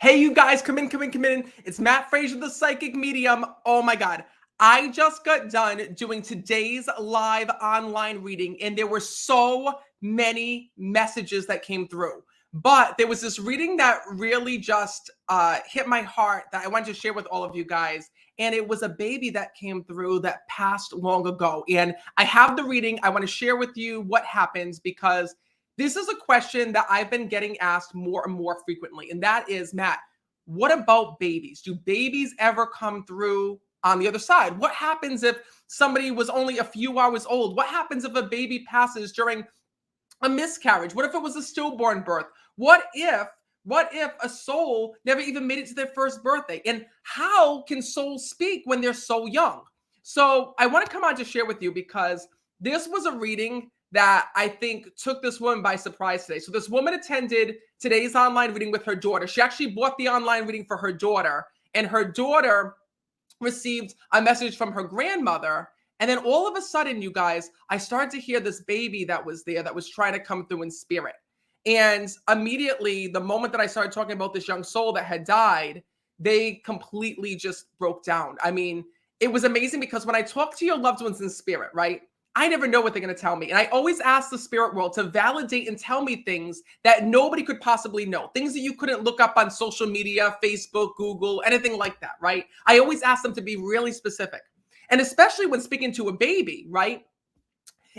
Hey, you guys, come in, come in, come in. It's Matt Fraser, the psychic medium. Oh my God. I just got done doing today's live online reading, and there were so many messages that came through. But there was this reading that really just hit my heart that I wanted to share with all of you guys. And it was a baby that came through that passed long ago. And I have the reading. I want to share with you what happens because this is a question that I've been getting asked more and more frequently. And that is, Matt, what about babies? Do babies ever come through on the other side? What happens if somebody was only a few hours old? What happens if a baby passes during a miscarriage? What if it was a stillborn birth? What if a soul never even made it to their first birthday? And how can souls speak when they're so young? So I want to come on to share with you because this was a reading that I think took this woman by surprise today. So this woman attended today's online reading with her daughter. She actually bought the online reading for her daughter, and her daughter received a message from her grandmother. And then all of a sudden, you guys, I started to hear this baby that was there that was trying to come through in spirit. And immediately, the moment that I started talking about this young soul that had died, they completely just broke down. I mean, it was amazing because when I talk to your loved ones in spirit, right? I never know what they're going to tell me. And I always ask the spirit world to validate and tell me things that nobody could possibly know. Things that you couldn't look up on social media, Facebook, Google, anything like that, right? I always ask them to be really specific. And especially when speaking to a baby, right?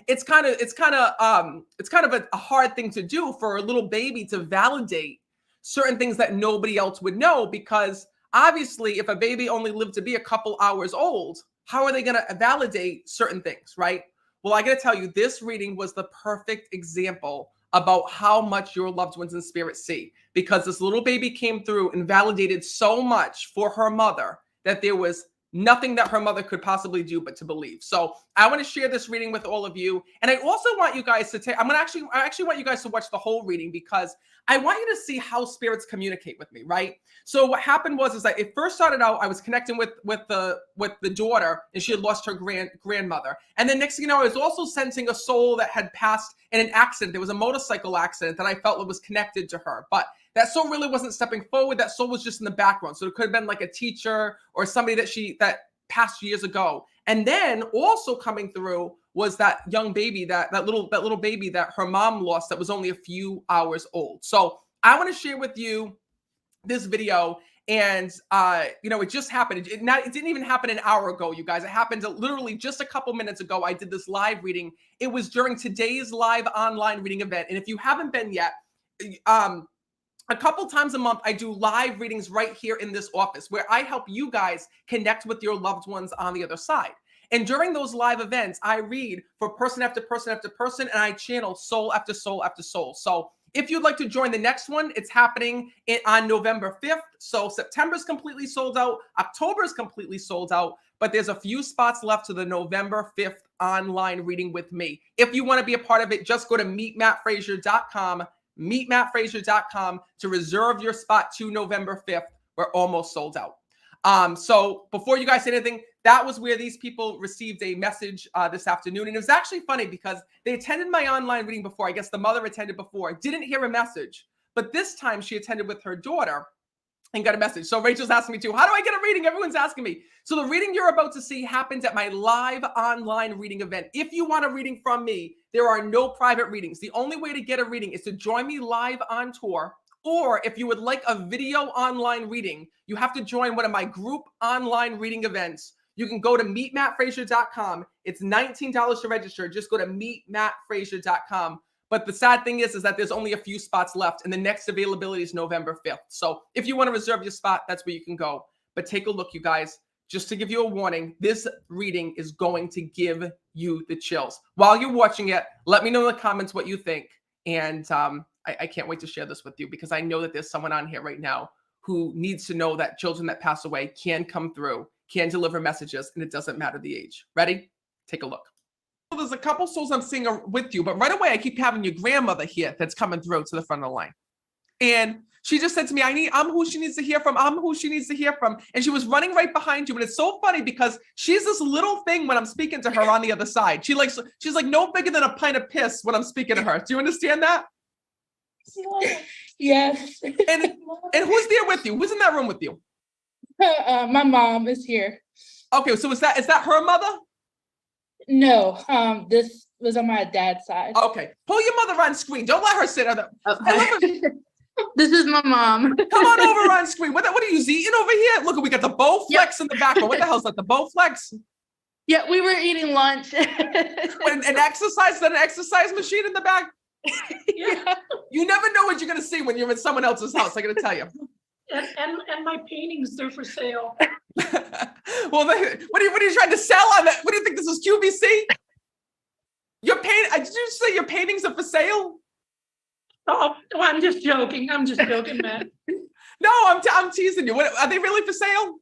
It's kind of a hard thing to do for a little baby to validate certain things that nobody else would know, because obviously if a baby only lived to be a couple hours old, how are they going to validate certain things, right? Well, I got to tell you, this reading was the perfect example about how much your loved ones in spirit see, because this little baby came through and validated so much for her mother that there was nothing that her mother could possibly do but to believe. So I want to share this reading with all of you. And I also want you guys to take, I actually want you guys to watch the whole reading because I want you to see how spirits communicate with me, right? So what happened was that it first started out, I was connecting with the daughter, and she had lost her grandmother. And then next thing you know, I was also sensing a soul that had passed in an accident. There was a motorcycle accident that I felt was connected to her. But that soul really wasn't stepping forward. That soul was just in the background. So it could have been like a teacher or somebody that passed years ago. And then also coming through was that young baby, that little baby that her mom lost that was only a few hours old. So I want to share with you this video. And it just happened. It didn't even happen an hour ago, you guys. It happened literally just a couple minutes ago. I did this live reading. It was during today's live online reading event. And if you haven't been yet, a couple times a month, I do live readings right here in this office where I help you guys connect with your loved ones on the other side. And during those live events, I read for person after person after person, and I channel soul after soul after soul. So if you'd like to join the next one, it's happening on November 5th. So September is completely sold out. October is completely sold out. But there's a few spots left to the November 5th online reading with me. If you want to be a part of it, just go to meetmattfraser.com. meetmattfraser.com to reserve your spot to November 5th. We're almost sold out. So before you guys say anything, that was where these people received a message this afternoon. And it was actually funny because they attended my online reading before. I guess the mother attended before, didn't hear a message. But this time she attended with her daughter and got a message. So Rachel's asking me too, how do I get a reading? Everyone's asking me. So the reading you're about to see happens at my live online reading event. If you want a reading from me, there are no private readings. The only way to get a reading is to join me live on tour. Or if you would like a video online reading, you have to join one of my group online reading events. You can go to meetmattfraser.com. It's $19 to register. Just go to meetmattfraser.com. But the sad thing is that there's only a few spots left, and the next availability is November 5th. So if you want to reserve your spot, that's where you can go. But take a look, you guys. Just to give you a warning, this reading is going to give you the chills. While you're watching it, let me know in the comments what you think. And I can't wait to share this with you because I know that there's someone on here right now who needs to know that children that pass away can come through, can deliver messages, and it doesn't matter the age. Ready? Take a look. There's a couple souls I'm seeing with you, but right away I keep having your grandmother here that's coming through to the front of the line. And she just said to me, I'm who she needs to hear from. I'm who she needs to hear from. And she was running right behind you. And it's so funny because she's this little thing when I'm speaking to her on the other side. She's like no bigger than a pint of piss when I'm speaking to her. Do you understand that? Yes. And who's there with you? Who's in that room with you? My mom is here. Okay, so is that her mother? No, this was on my dad's side. Okay, pull your mother on screen. Don't let her sit on the. Okay. This is my mom. Come on over on screen. What are you eating over here? Look, we got the Bowflex in the background. What the hell is that? The Bowflex? Yeah, we were eating lunch. An exercise? Is that an exercise machine in the back? Yeah. You never know what you're gonna see when you're in someone else's house. I gotta tell you. And my paintings, they're for sale. Well, what are you trying to sell on that? What do you think this is, QVC? Your did you say your paintings are for sale? Oh, well, I'm just joking, Matt. No, I'm teasing you. Are they really for sale?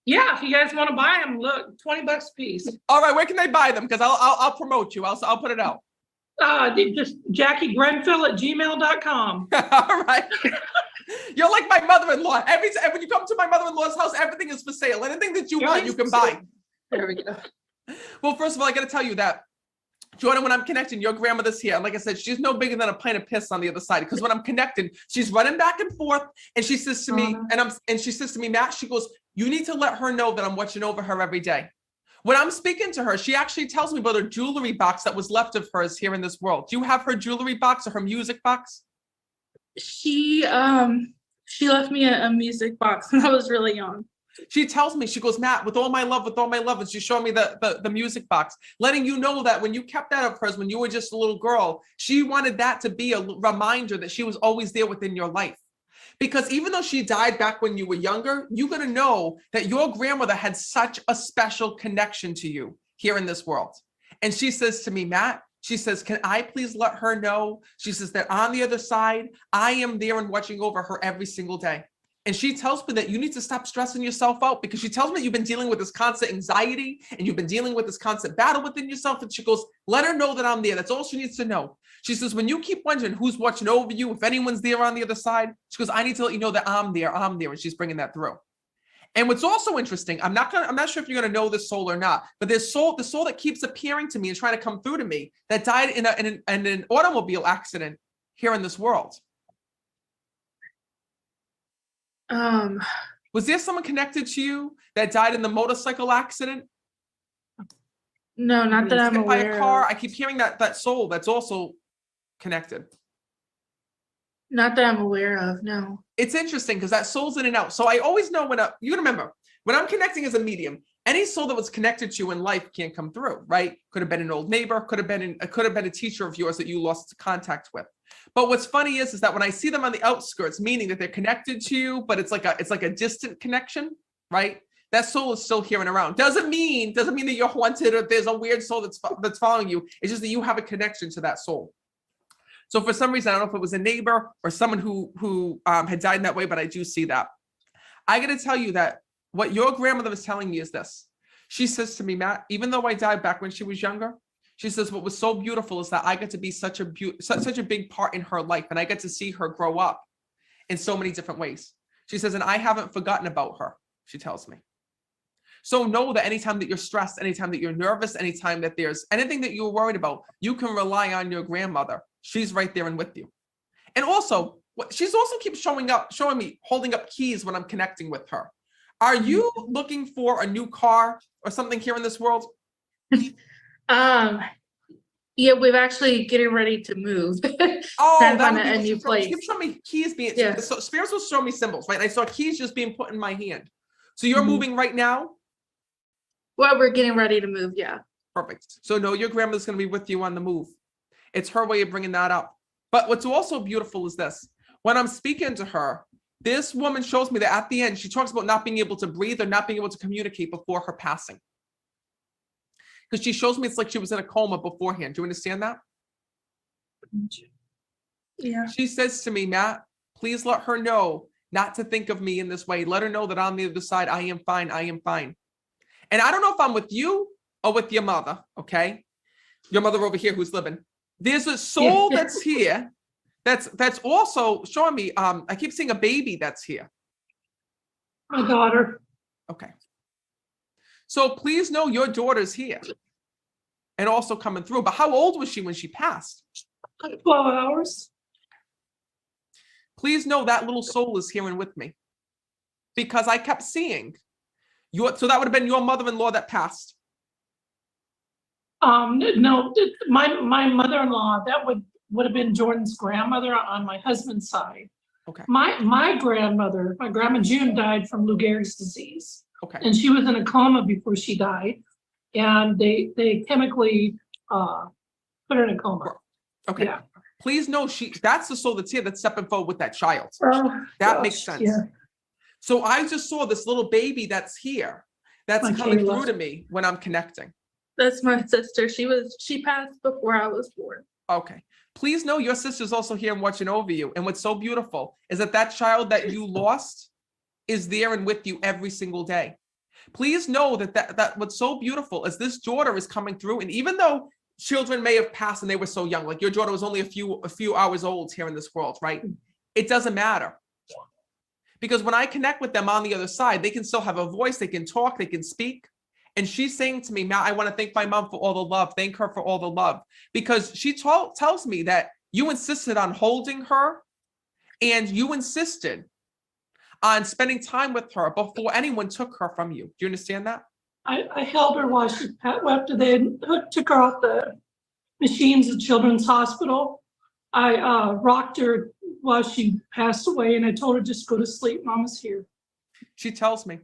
Yeah, if you guys want to buy them, look, $20 a piece. All right, where can they buy them? Because I'll promote you. I'll put it out. Just JackieGrenfell@gmail.com. All right. You're like my mother-in-law. When you come to my mother-in-law's house, everything is for sale. Anything that you want, you can buy. There we go. Well, first of all, I got to tell you that, Jordan, when I'm connecting, your grandmother's here. And like I said, she's no bigger than a pint of piss on the other side. Because when I'm connecting, she's running back and forth. And she says to me, she says to me, Matt, she goes, you need to let her know that I'm watching over her every day. When I'm speaking to her, she actually tells me about her jewelry box that was left of hers here in this world. Do you have her jewelry box or her music box? She left me a music box when I was really young. She tells me, she goes, Matt, with all my love, and she's showing me the music box, letting you know that when you kept that of hers when you were just a little girl, she wanted that to be a reminder that she was always there within your life. Because even though she died back when you were younger, you got to know that your grandmother had such a special connection to you here in this world. And she says to me, Matt, she says, can I please let her know? She says that on the other side, I am there and watching over her every single day. And she tells me that you need to stop stressing yourself out, because she tells me that you've been dealing with this constant anxiety and you've been dealing with this constant battle within yourself. And she goes, let her know that I'm there. That's all she needs to know. She says, when you keep wondering who's watching over you, if anyone's there on the other side, she goes, I need to let you know that I'm there. And she's bringing that through. And what's also interesting, I'm not sure if you're going to know this soul or not, but there's the soul that keeps appearing to me and trying to come through to me that died in an automobile accident here in this world. Was there someone connected to you that died in the motorcycle accident? No, not that I'm aware by a car? of. I keep hearing that soul that's also connected. Not that I'm aware of, no. It's interesting because that soul's in and out. So I always know you remember, when I'm connecting as a medium, any soul that was connected to you in life can't come through, right? Could have been an old neighbor, could have been a teacher of yours that you lost contact with. But what's funny is that when I see them on the outskirts, meaning that they're connected to you, but it's like a distant connection, right? That soul is still here and around. Doesn't mean that you're haunted or there's a weird soul that's following you. It's just that you have a connection to that soul. So for some reason, I don't know if it was a neighbor or someone who had died in that way, but I do see that. I got to tell you that what your grandmother was telling me is this. She says to me, Matt, even though I died back when she was younger, she says, what was so beautiful is that I got to be such a big part in her life. And I got to see her grow up in so many different ways. She says, and I haven't forgotten about her, she tells me. So know that anytime that you're stressed, anytime that you're nervous, anytime that there's anything that you're worried about, you can rely on your grandmother. She's right there and with you. And also, she's also keeps showing me, holding up keys when I'm connecting with her. Are you looking for a new car or something here in this world? Yeah, we're actually getting ready to move. Oh, trying to that find would a be new place. Keep showing me keys being. Yeah. So spirits will show me symbols, right? I saw keys just being put in my hand. So you're moving right now? Well, we're getting ready to move, yeah. Perfect. So no, your grandmother's going to be with you on the move. It's her way of bringing that up. But what's also beautiful is this. When I'm speaking to her, this woman shows me that at the end, she talks about not being able to breathe or not being able to communicate before her passing. Because she shows me it's like she was in a coma beforehand. Do you understand that? Yeah. She says to me, Matt, please let her know not to think of me in this way. Let her know that on the other side, I am fine. I am fine. And I don't know if I'm with you or with your mother, okay? Your mother over here who's living. There's a soul that's here that's also showing me, I keep seeing a baby that's here. My daughter. Okay. So please know your daughter's here and also coming through. But how old was she when she passed? 12 hours. please know that little soul is here and with me, because I kept seeing so that would have been your mother-in-law that passed. No, my mother-in-law, that would have been Jordan's grandmother on my husband's side. Okay. My grandmother, my grandma June, died from Lou Gehrig's disease. Okay. And she was in a coma before she died. And they chemically put her in a coma. Okay. Yeah. Please know that's the soul that's here that's stepping forward with that child. Oh, That gosh, makes sense. yeah. So I just saw this little baby that's here, that's My coming Kayla. through to me when I'm connecting. That's my sister. She passed before I was born. Okay. Please know your sister's also here and watching over you. And what's so beautiful is that child that you lost is there and with you every single day. Please know that what's so beautiful is this daughter is coming through. And even though children may have passed and they were so young, like your daughter was only a few hours old here in this world, right? It doesn't matter. Because when I connect with them on the other side, they can still have a voice, they can talk, they can speak. And she's saying to me, Matt, I want to thank my mom for all the love. Thank her for all the love. Because she tells me that you insisted on holding her and you insisted on spending time with her before anyone took her from you. Do you understand that? I held her while she after they took her off the machines at Children's Hospital. I rocked her while she passed away, and I told her, just go to sleep. Mama's here. She tells me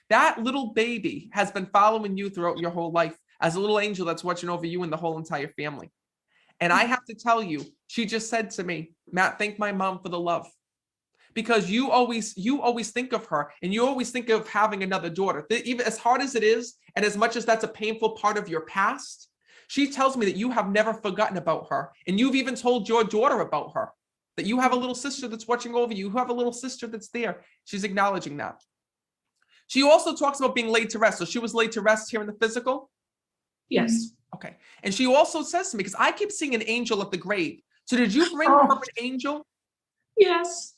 that little baby has been following you throughout your whole life as a little angel that's watching over you and the whole entire family. And I have to tell you, she just said to me, Matt, thank my mom for the love. Because you always think of her, and you always think of having another daughter. Even as hard as it is, and as much as that's a painful part of your past, she tells me that you have never forgotten about her. And you've even told your daughter about her, that you have a little sister that's watching over you, you have a little sister that's there. She's acknowledging that. She also talks about being laid to rest. So she was laid to rest here in the physical? Yes. Okay. And she also says to me, because I keep seeing an angel at the grave. So did you bring her an angel? Yes.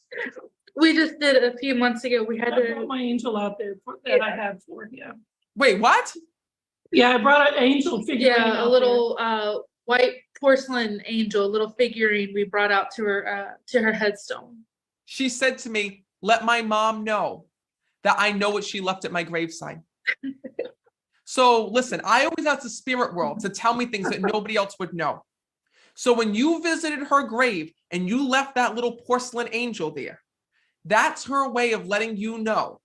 We just did it a few months ago. We had I brought to. my angel out there that I had for her. Yeah. Wait, what? Yeah, I brought an angel figurine. Yeah, a little white porcelain angel, a little figurine we brought out to her headstone. She said to me, let my mom know that I know what she left at my graveside. So listen, I always ask the spirit world to tell me things that nobody else would know. So when you visited her grave and you left that little porcelain angel there, that's her way of letting you know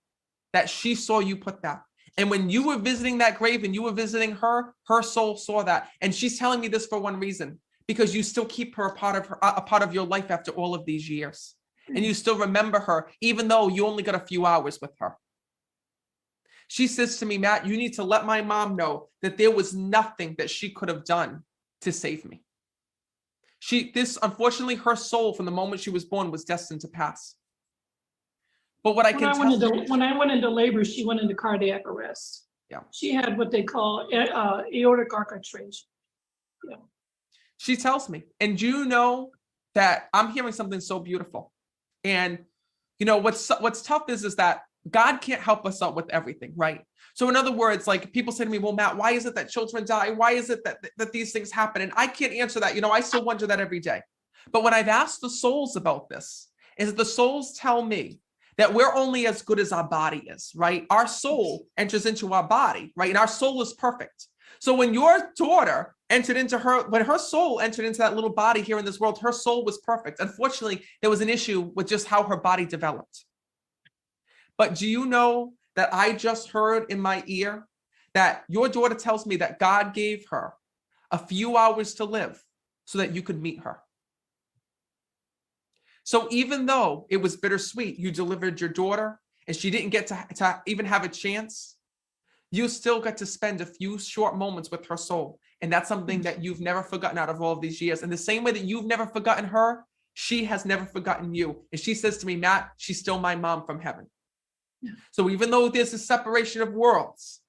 that she saw you put that. And when you were visiting that grave and you were visiting her, her soul saw that. And she's telling me this for one reason, because you still keep her a part of your life after all of these years. And you still remember her, even though you only got a few hours with her. She says to me, Matt, you need to let my mom know that there was nothing that she could have done to save me. Unfortunately, her soul from the moment she was born was destined to pass. But what I can tell you, when I went into labor, she went into cardiac arrest. Yeah. She had what they call aortic architration. Yeah. She tells me, and you know that I'm hearing something so beautiful. And you know what's tough is that God can't help us out with everything, right? So in other words, like people say to me, well, Matt, why is it that children die? Why is it that these things happen? And I can't answer that. You know, I still wonder that every day. But when I've asked the souls about this, is that the souls tell me that we're only as good as our body is, right? Our soul enters into our body, right? And our soul is perfect. So when your daughter when her soul entered into that little body here in this world, her soul was perfect. Unfortunately, there was an issue with just how her body developed. But do you know that I just heard in my ear that your daughter tells me that God gave her a few hours to live so that you could meet her? So even though it was bittersweet, you delivered your daughter and she didn't get to even have a chance, you still got to spend a few short moments with her soul. And that's something that you've never forgotten out of all of these years. And the same way that you've never forgotten her, she has never forgotten you. And she says to me, Matt, she's still my mom from heaven. Yeah. So even though there's a separation of worlds,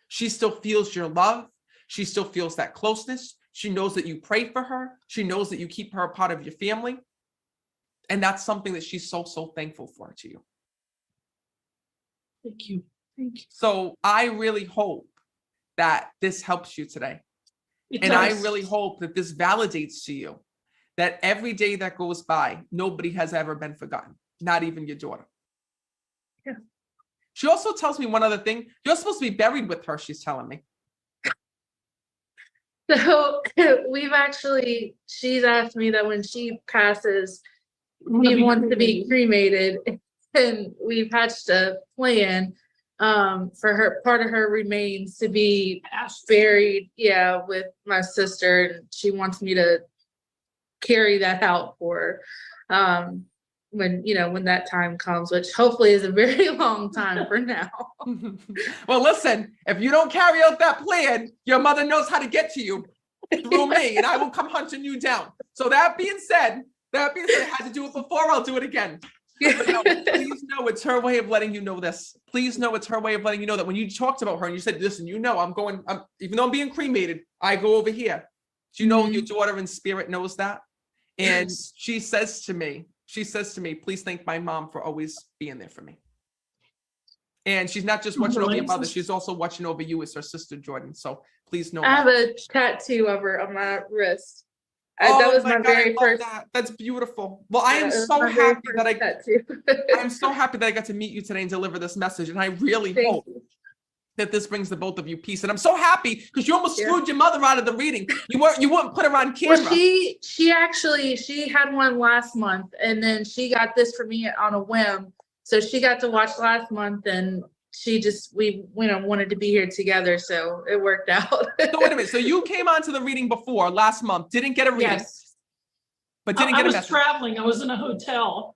she still feels your love. She still feels that closeness. She knows that you pray for her. She knows that you keep her a part of your family. And that's something that she's so, so thankful for to you. Thank you. Thank you. So I really hope that this helps you today. And I really hope that this validates to you that every day that goes by, nobody has ever been forgotten, not even your daughter. Yeah. She also tells me one other thing. You're supposed to be buried with her, she's telling me. So she's asked me that when she passes, she wants to be cremated, and we've hatched a plan for her, part of her remains to be buried, with my sister, and she wants me to carry that out for her. When that time comes, which hopefully is a very long time for now. Well, listen, if you don't carry out that plan, your mother knows how to get to you through me, and I will come hunting you down. So that being said, I had to do it before, I'll do it again. But no, please know it's her way of letting you know this. Please know it's her way of letting you know that when you talked about her and you said, listen, even though I'm being cremated, I go over here. Do you know your daughter in spirit knows that? And she says to me, please thank my mom for always being there for me. And she's not just watching over your mother, she's also watching over you as her sister, Jordan. So please know I that. have a tattoo of her on my wrist. Oh That was my my God, very I love first. that. That's beautiful. Well, I am That was so my very happy that first tattoo. I'm so happy that I got to meet you today and deliver this message. And I really Thank hope you. that this brings the both of you peace. And I'm so happy because you almost Yeah. screwed your mother out of the reading. You wouldn't put her on camera. Well, she had one last month, and then she got this for me on a whim. So she got to watch last month, and we wanted to be here together, so it worked out. So wait a minute. So you came on to the reading before last month, didn't get a reading, Yes. but didn't I get a was message. traveling. I was in a hotel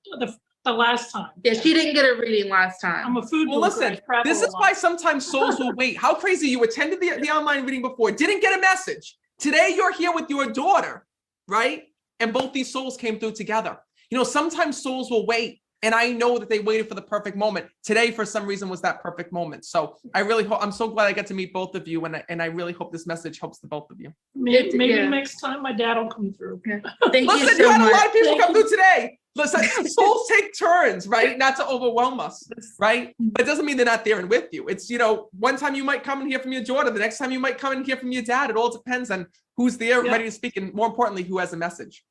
the last time. Yeah, she didn't get a reading last time. I'm a food Well, broker. I listen, travel this a is lot. why sometimes souls will wait. How crazy. You attended the online reading before, didn't get a message. Today you're here with your daughter, right? And both these souls came through together. Sometimes souls will wait. And I know that they waited for the perfect moment. Today, for some reason, was that perfect moment. So I really hope, I'm so glad I got to meet both of you. And I really hope this message helps the both of you. Maybe Yeah. next time my dad will come through. Thank Listen, you so had a lot much. of people Thank come you. through today. Listen, souls take turns, right? Not to overwhelm us, right? But it doesn't mean they're not there and with you. It's, one time you might come and hear from your daughter. The next time you might come and hear from your dad. It all depends on who's there, ready to speak. And more importantly, who has a message.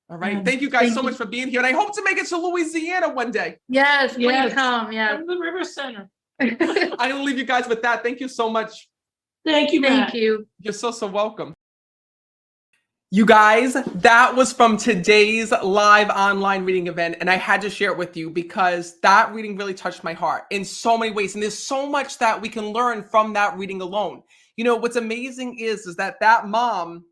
All right. Thank you guys so much for being here. And I hope to make it to Louisiana one day. Yes, please Yes. come. Yeah. From the River Center. I'm gonna leave you guys with that. Thank you so much. Thank you, Matt. Thank you. You're so welcome. You guys, that was from today's live online reading event, and I had to share it with you because that reading really touched my heart in so many ways, and there's so much that we can learn from that reading alone. What's amazing is that mom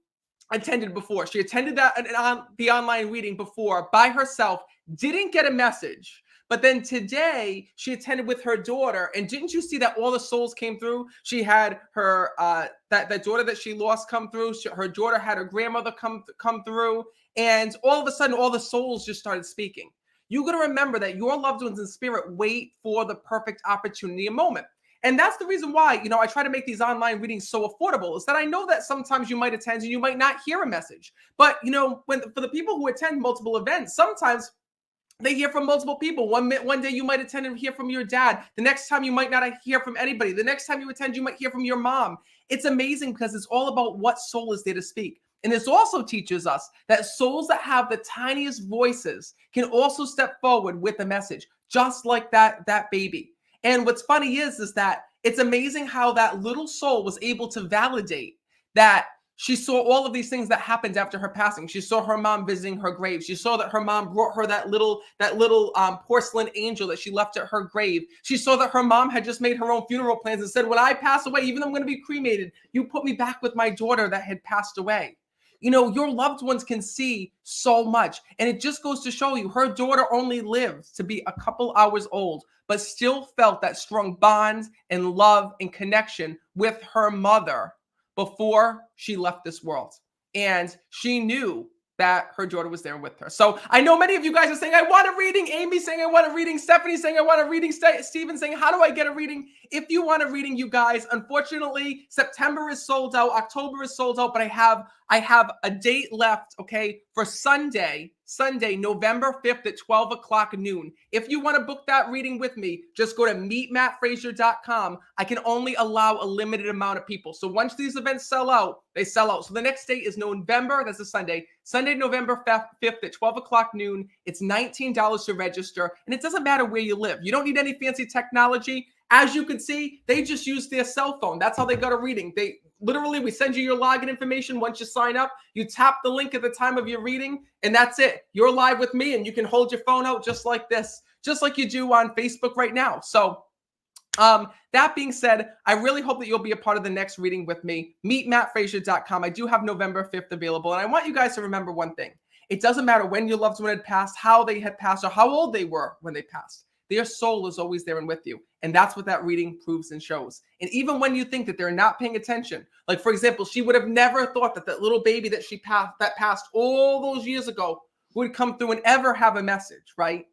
attended before. She attended the online reading before by herself, didn't get a message. But then today she attended with her daughter, and didn't you see that all the souls came through? She had her that daughter that she lost come through. Her daughter had her grandmother come through, and all of a sudden all the souls just started speaking. You got to remember that your loved ones in spirit wait for the perfect opportunity and moment. And that's the reason why, I try to make these online readings so affordable, is that I know that sometimes you might attend and you might not hear a message. But, for the people who attend multiple events, sometimes they hear from multiple people. One day you might attend and hear from your dad. The next time you might not hear from anybody. The next time you attend, you might hear from your mom. It's amazing because it's all about what soul is there to speak. And this also teaches us that souls that have the tiniest voices can also step forward with a message, just like that baby. And what's funny is that it's amazing how that little soul was able to validate that she saw all of these things that happened after her passing. She saw her mom visiting her grave. She saw that her mom brought her that little porcelain angel that she left at her grave. She saw that her mom had just made her own funeral plans and said, when I pass away, even though I'm going to be cremated, you put me back with my daughter that had passed away. Your loved ones can see so much. And it just goes to show you, her daughter only lived to be a couple hours old, but still felt that strong bond and love and connection with her mother before she left this world. And she knew that her daughter was there with her. So I know many of you guys are saying, I want a reading. Amy saying, I want a reading. Stephanie saying, I want a reading. Stephen saying, how do I get a reading? If you want a reading, you guys, unfortunately, September is sold out. October is sold out, but I have a date left, okay, for Sunday, Sunday, November 5th at 12 o'clock noon. If you want to book that reading with me, just go to meetmattfraser.com. I can only allow a limited amount of people. So once these events sell out, they sell out. So the next date is November, that's a Sunday, November 5th at 12 o'clock noon. It's $19 to register, and it doesn't matter where you live. You don't need any fancy technology. As you can see, they just use their cell phone. That's how they got a reading. We send you your login information once you sign up. You tap the link at the time of your reading, and that's it. You're live with me, and you can hold your phone out just like this, just like you do on Facebook right now. So that being said, I really hope that you'll be a part of the next reading with me. Meetmattfraser.com. I do have November 5th available, and I want you guys to remember one thing. It doesn't matter when your loved one had passed, how they had passed, or how old they were when they passed. Their soul is always there and with you. And that's what that reading proves and shows. And even when you think that they're not paying attention, like for example, she would have never thought that that little baby that passed all those years ago would come through and ever have a message, right?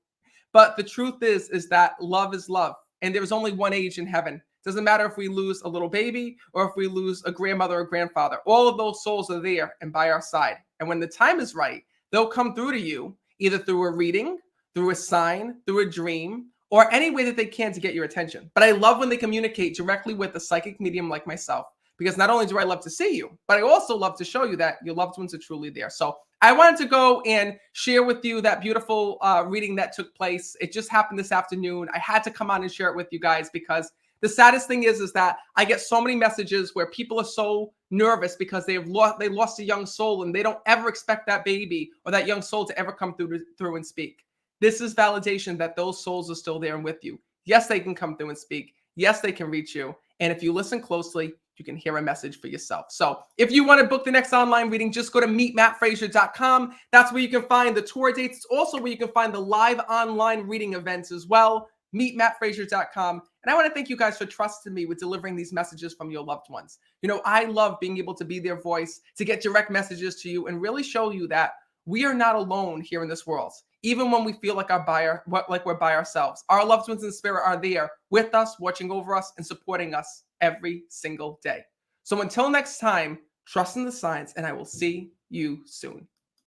But the truth is that love is love. And there's only one age in heaven. Doesn't matter if we lose a little baby or if we lose a grandmother or grandfather. All of those souls are there and by our side. And when the time is right, they'll come through to you either through a reading, through a sign, through a dream, or any way that they can to get your attention. But I love when they communicate directly with a psychic medium like myself, because not only do I love to see you, but I also love to show you that your loved ones are truly there. So I wanted to go and share with you that beautiful reading that took place. It just happened this afternoon. I had to come on and share it with you guys because the saddest thing is that I get so many messages where people are so nervous because they lost a young soul and they don't ever expect that baby or that young soul to ever come through and speak. This is validation that those souls are still there and with you. Yes, they can come through and speak. Yes, they can reach you. And if you listen closely, you can hear a message for yourself. So if you want to book the next online reading, just go to meetmattfraser.com. That's where you can find the tour dates. It's also where you can find the live online reading events as well. Meetmattfraser.com. And I want to thank you guys for trusting me with delivering these messages from your loved ones. You know, I love being able to be their voice, to get direct messages to you and really show you that we are not alone here in this world. Even when we feel like we're by ourselves, our loved ones in spirit are there with us, watching over us, and supporting us every single day. So until next time, trust in the signs, and I will see you soon.